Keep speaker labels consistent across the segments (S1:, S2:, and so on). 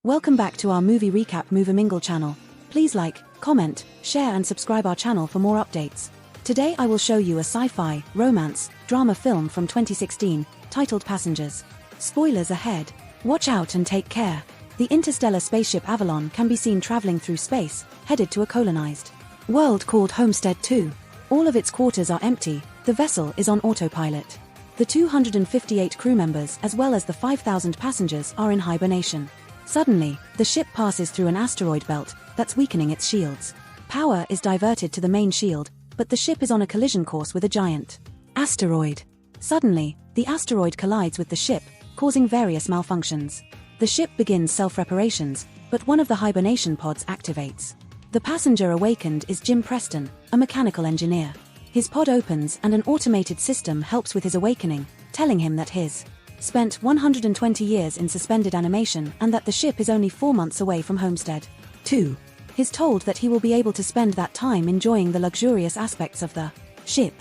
S1: Welcome back to our movie recap Moviemingle channel. Please like, comment, share and subscribe our channel for more updates. Today I will show you a sci-fi, romance, drama film from 2016, titled Passengers. Spoilers ahead. Watch out and take care. The interstellar spaceship Avalon can be seen traveling through space, headed to a colonized world called Homestead 2. All of its quarters are empty, the vessel is on autopilot. The 258 crew members as well as the 5,000 passengers are in hibernation. Suddenly, the ship passes through an asteroid belt that's weakening its shields. Power is diverted to the main shield, but the ship is on a collision course with a giant asteroid. Suddenly, the asteroid collides with the ship, causing various malfunctions. The ship begins self-reparations, but one of the hibernation pods activates. The passenger awakened is Jim Preston, a mechanical engineer. His pod opens and an automated system helps with his awakening, telling him that his spent 120 years in suspended animation and that the ship is only 4 months away from Homestead 2. He's told that he will be able to spend that time enjoying the luxurious aspects of the ship.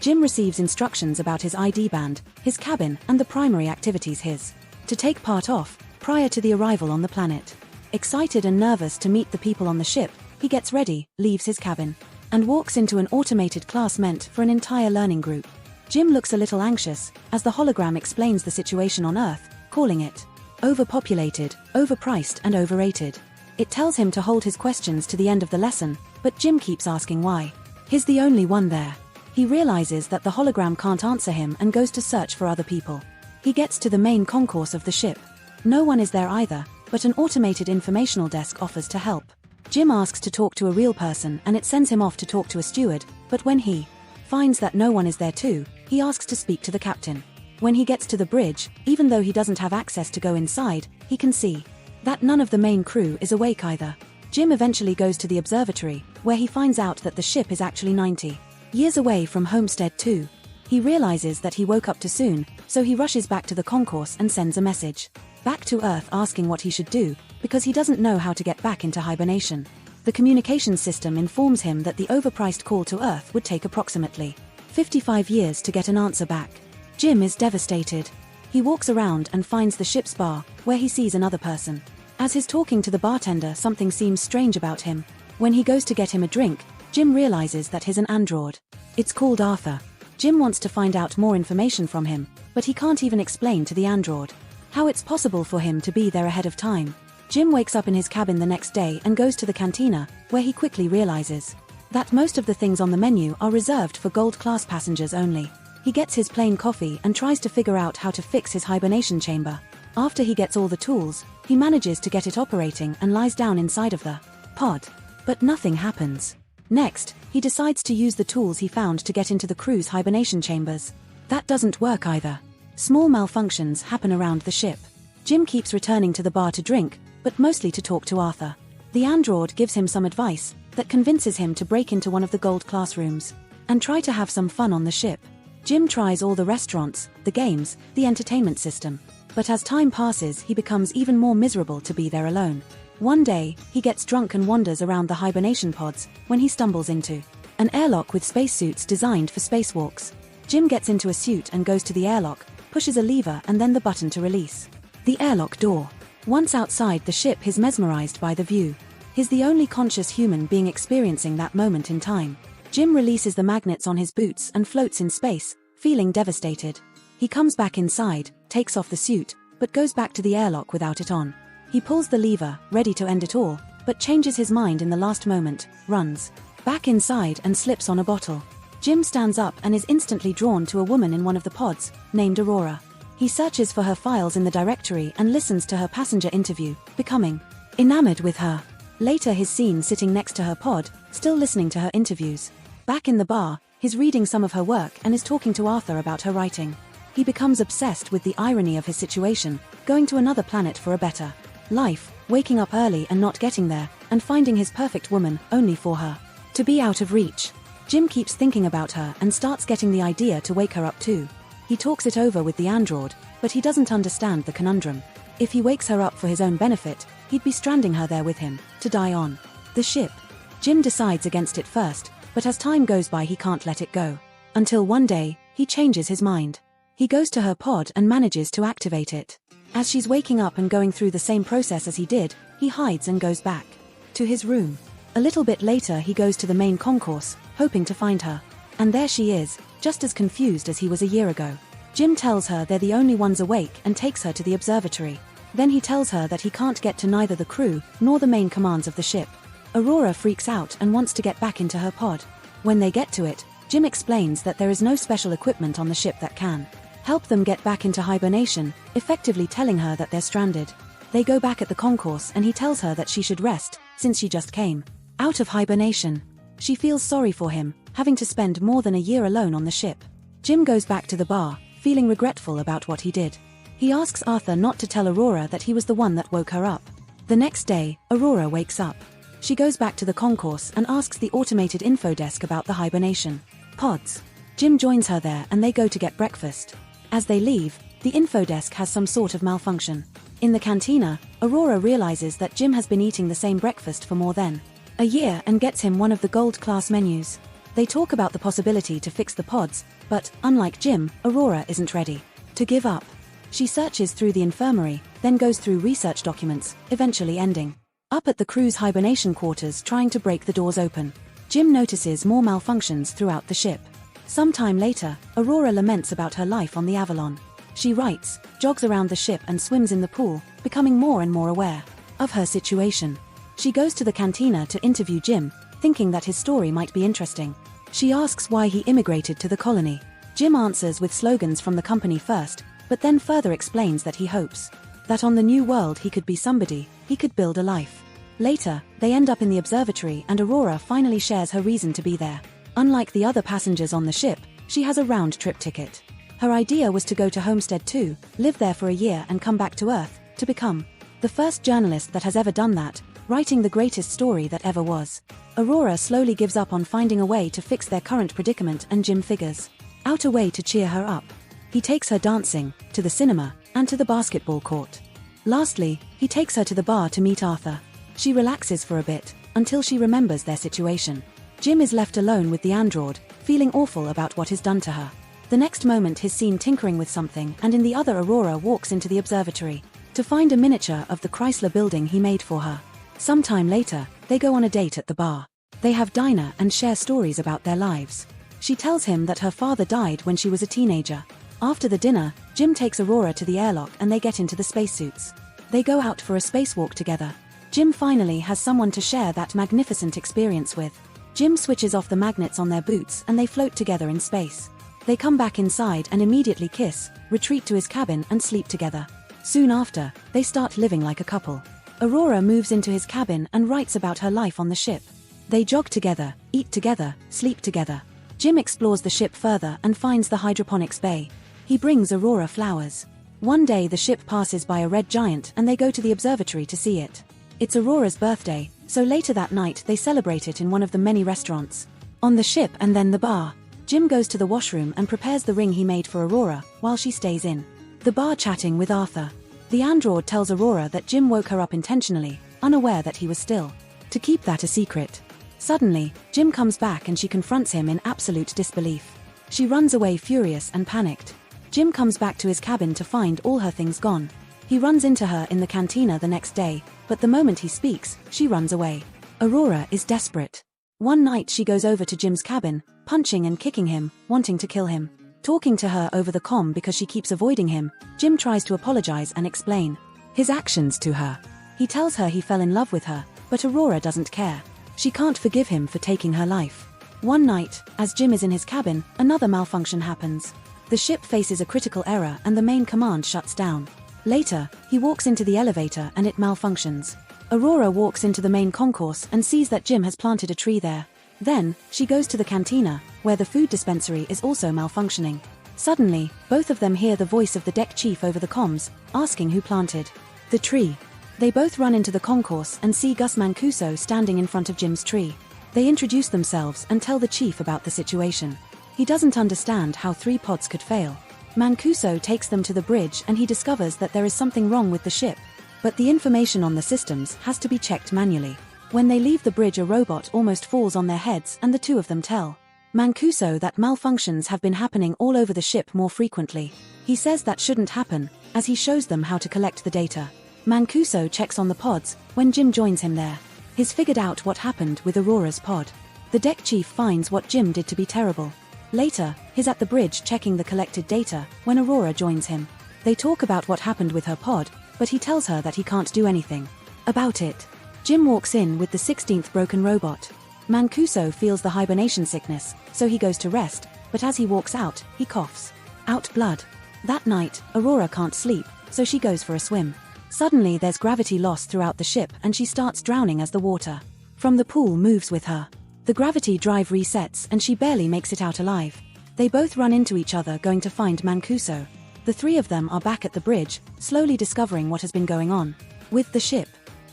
S1: Jim receives instructions about his ID band, his cabin and the primary activities he's to take part of prior to the arrival on the planet. Excited and nervous to meet the people on the ship, he gets ready, leaves his cabin, and walks into an automated class meant for an entire learning group. Jim looks a little anxious, as the hologram explains the situation on Earth, calling it overpopulated, overpriced and overrated. It tells him to hold his questions to the end of the lesson, but Jim keeps asking why. He's the only one there. He realizes that the hologram can't answer him and goes to search for other people. He gets to the main concourse of the ship. No one is there either, but an automated informational desk offers to help. Jim asks to talk to a real person and it sends him off to talk to a steward, but when he finds that no one is there too, he asks to speak to the captain. When he gets to the bridge, even though he doesn't have access to go inside, he can see that none of the main crew is awake either. Jim eventually goes to the observatory, where he finds out that the ship is actually 90 years away from Homestead 2. He realizes that he woke up too soon, so he rushes back to the concourse and sends a message back to Earth asking what he should do, because he doesn't know how to get back into hibernation. The communication system informs him that the overpriced call to Earth would take approximately 55 years to get an answer back. Jim is devastated. He walks around and finds the ship's bar, where he sees another person. As he's talking to the bartender, something seems strange about him. When he goes to get him a drink, Jim realizes that he's an android. It's called Arthur. Jim wants to find out more information from him, but he can't even explain to the android how it's possible for him to be there ahead of time. Jim wakes up in his cabin the next day and goes to the cantina, where he quickly realizes that most of the things on the menu are reserved for gold-class passengers only. He gets his plain coffee and tries to figure out how to fix his hibernation chamber. After he gets all the tools, he manages to get it operating and lies down inside of the pod. But nothing happens. Next, he decides to use the tools he found to get into the crew's hibernation chambers. That doesn't work either. Small malfunctions happen around the ship. Jim keeps returning to the bar to drink, but mostly to talk to Arthur. The android gives him some advice that convinces him to break into one of the gold classrooms and try to have some fun on the ship. Jim tries all the restaurants, the games, the entertainment system, but as time passes he becomes even more miserable to be there alone. One day, he gets drunk and wanders around the hibernation pods when he stumbles into an airlock with spacesuits designed for spacewalks. Jim gets into a suit and goes to the airlock, pushes a lever and then the button to release the airlock door. Once outside the ship, he's mesmerized by the view. He's the only conscious human being experiencing that moment in time. Jim releases the magnets on his boots and floats in space, feeling devastated. He comes back inside, takes off the suit, but goes back to the airlock without it on. He pulls the lever, ready to end it all, but changes his mind in the last moment, runs back inside and slips on a bottle. Jim stands up and is instantly drawn to a woman in one of the pods, named Aurora. He searches for her files in the directory and listens to her passenger interview, becoming enamored with her. Later he's seen sitting next to her pod, still listening to her interviews. Back in the bar, he's reading some of her work and is talking to Arthur about her writing. He becomes obsessed with the irony of his situation, going to another planet for a better life, waking up early and not getting there, and finding his perfect woman, only for her to be out of reach. Jim keeps thinking about her and starts getting the idea to wake her up too. He talks it over with the android, but he doesn't understand the conundrum. If he wakes her up for his own benefit, he'd be stranding her there with him, to die on the ship. Jim decides against it first, but as time goes by he can't let it go. Until one day, he changes his mind. He goes to her pod and manages to activate it. As she's waking up and going through the same process as he did, he hides and goes back to his room. A little bit later he goes to the main concourse, hoping to find her. And there she is, just as confused as he was a year ago. Jim tells her they're the only ones awake and takes her to the observatory. Then he tells her that he can't get to neither the crew nor the main commands of the ship. Aurora freaks out and wants to get back into her pod. When they get to it, Jim explains that there is no special equipment on the ship that can help them get back into hibernation, effectively telling her that they're stranded. They go back at the concourse and he tells her that she should rest, since she just came out of hibernation. She feels sorry for him, having to spend more than a year alone on the ship. Jim goes back to the bar, feeling regretful about what he did. He asks Arthur not to tell Aurora that he was the one that woke her up. The next day, Aurora wakes up. She goes back to the concourse and asks the automated info desk about the hibernation pods. Jim joins her there and they go to get breakfast. As they leave, the info desk has some sort of malfunction. In the cantina, Aurora realizes that Jim has been eating the same breakfast for more than a year and gets him one of the gold-class menus. They talk about the possibility to fix the pods, but, unlike Jim, Aurora isn't ready to give up. She searches through the infirmary, then goes through research documents, eventually ending up at the crew's hibernation quarters trying to break the doors open. Jim notices more malfunctions throughout the ship. Sometime later, Aurora laments about her life on the Avalon. She writes, jogs around the ship and swims in the pool, becoming more and more aware of her situation. She goes to the cantina to interview Jim, thinking that his story might be interesting. She asks why he immigrated to the colony. Jim answers with slogans from the company first, but then further explains that he hopes that on the new world he could be somebody, he could build a life. Later, they end up in the observatory and Aurora finally shares her reason to be there. Unlike the other passengers on the ship, she has a round-trip ticket. Her idea was to go to Homestead too, live there for a year and come back to Earth, to become the first journalist that has ever done that, writing the greatest story that ever was. Aurora slowly gives up on finding a way to fix their current predicament and Jim figures out a way to cheer her up. He takes her dancing, to the cinema, and to the basketball court. Lastly, he takes her to the bar to meet Arthur. She relaxes for a bit, until she remembers their situation. Jim is left alone with the android, feeling awful about what is done to her. The next moment he's seen tinkering with something and in the other Aurora walks into the observatory to find a miniature of the Chrysler building he made for her. Sometime later, they go on a date at the bar. They have dinner and share stories about their lives. She tells him that her father died when she was a teenager. After the dinner, Jim takes Aurora to the airlock and they get into the spacesuits. They go out for a spacewalk together. Jim finally has someone to share that magnificent experience with. Jim switches off the magnets on their boots and they float together in space. They come back inside and immediately kiss, retreat to his cabin and sleep together. Soon after, they start living like a couple. Aurora moves into his cabin and writes about her life on the ship. They jog together, eat together, sleep together. Jim explores the ship further and finds the hydroponics bay. He brings Aurora flowers. One day the ship passes by a red giant and they go to the observatory to see it. It's Aurora's birthday, so later that night they celebrate it in one of the many restaurants on the ship and then the bar. Jim goes to the washroom and prepares the ring he made for Aurora, while she stays in the bar chatting with Arthur. The android tells Aurora that Jim woke her up intentionally, unaware that he was still to keep that a secret. Suddenly, Jim comes back and she confronts him in absolute disbelief. She runs away furious and panicked. Jim comes back to his cabin to find all her things gone. He runs into her in the cantina the next day, but the moment he speaks, she runs away. Aurora is desperate. One night she goes over to Jim's cabin, punching and kicking him, wanting to kill him. Talking to her over the comm because she keeps avoiding him, Jim tries to apologize and explain his actions to her. He tells her he fell in love with her, but Aurora doesn't care. She can't forgive him for taking her life. One night, as Jim is in his cabin, another malfunction happens. The ship faces a critical error and the main command shuts down. Later, he walks into the elevator and it malfunctions. Aurora walks into the main concourse and sees that Jim has planted a tree there. Then, she goes to the cantina, where the food dispensary is also malfunctioning. Suddenly, both of them hear the voice of the deck chief over the comms, asking who planted the tree. They both run into the concourse and see Gus Mancuso standing in front of Jim's tree. They introduce themselves and tell the chief about the situation. He doesn't understand how 3 pods could fail. Mancuso takes them to the bridge and he discovers that there is something wrong with the ship. But the information on the systems has to be checked manually. When they leave the bridge, a robot almost falls on their heads and the two of them tell Mancuso that malfunctions have been happening all over the ship more frequently. He says that shouldn't happen, as he shows them how to collect the data. Mancuso checks on the pods when Jim joins him there. He's figured out what happened with Aurora's pod. The deck chief finds what Jim did to be terrible. Later, he's at the bridge checking the collected data when Aurora joins him. They talk about what happened with her pod, but he tells her that he can't do anything about it. Jim walks in with the 16th broken robot. Mancuso feels the hibernation sickness, so he goes to rest, but as he walks out, he coughs out blood. That night, Aurora can't sleep, so she goes for a swim. Suddenly there's gravity loss throughout the ship and she starts drowning as the water from the pool moves with her. The gravity drive resets and she barely makes it out alive. They both run into each other going to find Mancuso. The three of them are back at the bridge, slowly discovering what has been going on with the ship.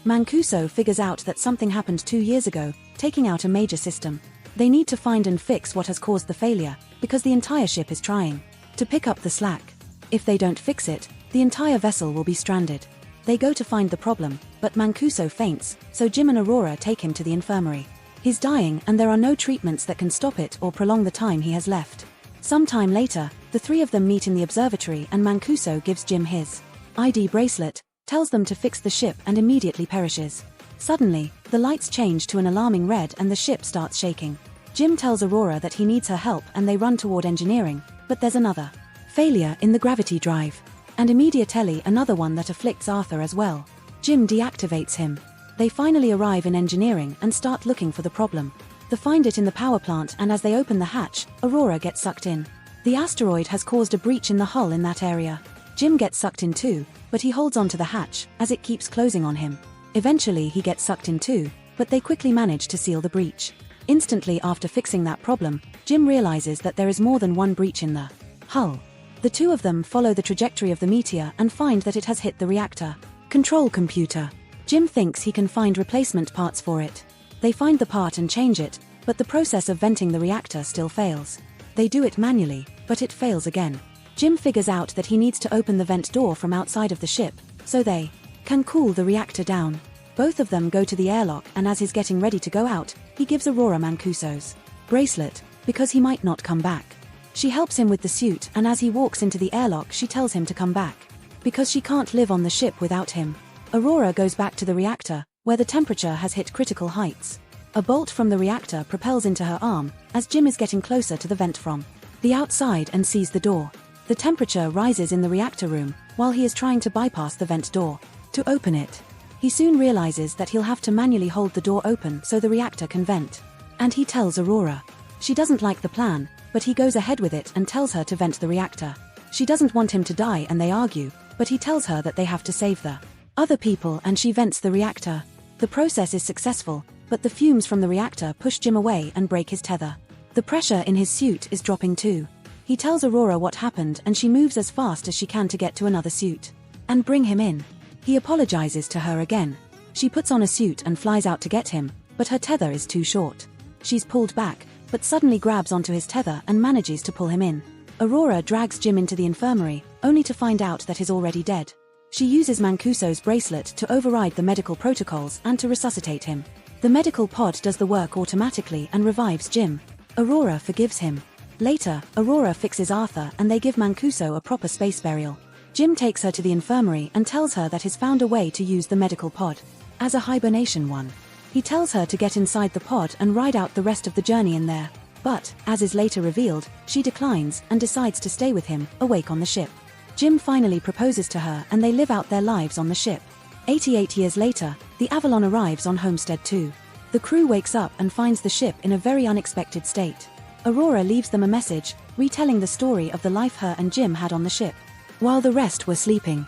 S1: Mancuso figures out that something happened 2 years ago, taking out a major system. They need to find and fix what has caused the failure, because the entire ship is trying to pick up the slack. If they don't fix it, the entire vessel will be stranded. They go to find the problem, but Mancuso faints, so Jim and Aurora take him to the infirmary. He's dying and there are no treatments that can stop it or prolong the time he has left. Sometime later, the three of them meet in the observatory and Mancuso gives Jim his ID bracelet, tells them to fix the ship and immediately perishes. Suddenly, the lights change to an alarming red and the ship starts shaking. Jim tells Aurora that he needs her help and they run toward engineering, but there's another failure in the gravity drive. And immediately another one that afflicts Arthur as well. Jim deactivates him. They finally arrive in engineering and start looking for the problem. They find it in the power plant and as they open the hatch, Aurora gets sucked in. The asteroid has caused a breach in the hull in that area. Jim gets sucked in too, but he holds onto the hatch as it keeps closing on him. Eventually he gets sucked in too, but they quickly manage to seal the breach. Instantly after fixing that problem, Jim realizes that there is more than one breach in the hull. The two of them follow the trajectory of the meteor and find that it has hit the reactor control computer. Jim thinks he can find replacement parts for it. They find the part and change it, but the process of venting the reactor still fails. They do it manually, but it fails again. Jim figures out that he needs to open the vent door from outside of the ship, so they can cool the reactor down. Both of them go to the airlock and as he's getting ready to go out, he gives Aurora Mancuso's bracelet, because he might not come back. She helps him with the suit and as he walks into the airlock she tells him to come back. Because she can't live on the ship without him. Aurora goes back to the reactor, where the temperature has hit critical heights. A bolt from the reactor propels into her arm, as Jim is getting closer to the vent from the outside and sees the door. The temperature rises in the reactor room, while he is trying to bypass the vent door to open it. He soon realizes that he'll have to manually hold the door open so the reactor can vent. And he tells Aurora. She doesn't like the plan, but he goes ahead with it and tells her to vent the reactor. She doesn't want him to die and they argue, but he tells her that they have to save the other people and she vents the reactor. The process is successful, but the fumes from the reactor push Jim away and break his tether. The pressure in his suit is dropping too. He tells Aurora what happened and she moves as fast as she can to get to another suit and bring him in. He apologizes to her again. She puts on a suit and flies out to get him, but her tether is too short. She's pulled back, but suddenly grabs onto his tether and manages to pull him in. Aurora drags Jim into the infirmary, only to find out that he's already dead. She uses Mancuso's bracelet to override the medical protocols and to resuscitate him. The medical pod does the work automatically and revives Jim. Aurora forgives him. Later, Aurora fixes Arthur and they give Mancuso a proper space burial. Jim takes her to the infirmary and tells her that he's found a way to use the medical pod as a hibernation one. He tells her to get inside the pod and ride out the rest of the journey in there. But, as is later revealed, she declines and decides to stay with him, awake on the ship. Jim finally proposes to her and they live out their lives on the ship. 88 years later, the Avalon arrives on Homestead 2. The crew wakes up and finds the ship in a very unexpected state. Aurora leaves them a message, retelling the story of the life her and Jim had on the ship. While the rest were sleeping,